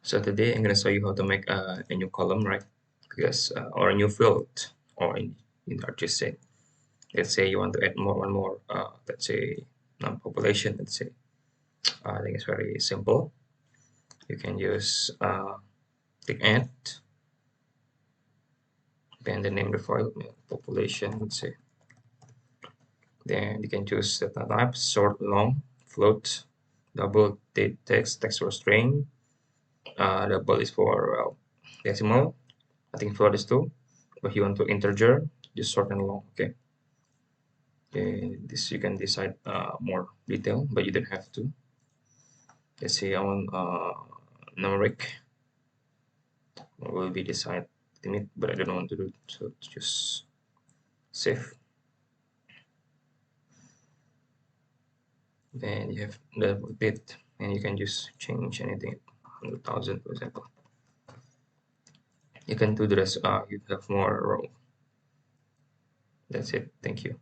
So today I'm going to show you how to make a new column, right? Because or a new field, or in ArcGIS say, let's say you want to add one more, let's say population. Let's say I think it's very simple. You can use click add, then the name of the file population. Let's say then you can choose the type: short, long, float, double, text or string. Double is for decimal. I think float is two. If you want to integer, just short and long. Okay. Okay, this you can decide more detail, but you don't have to. Let's say I want numeric will be decide limit, but I don't want to do it, so just save. Then you have the bit, and you can just change anything, 100,000 for example. You can do the rest. You have more row. That's it. Thank you.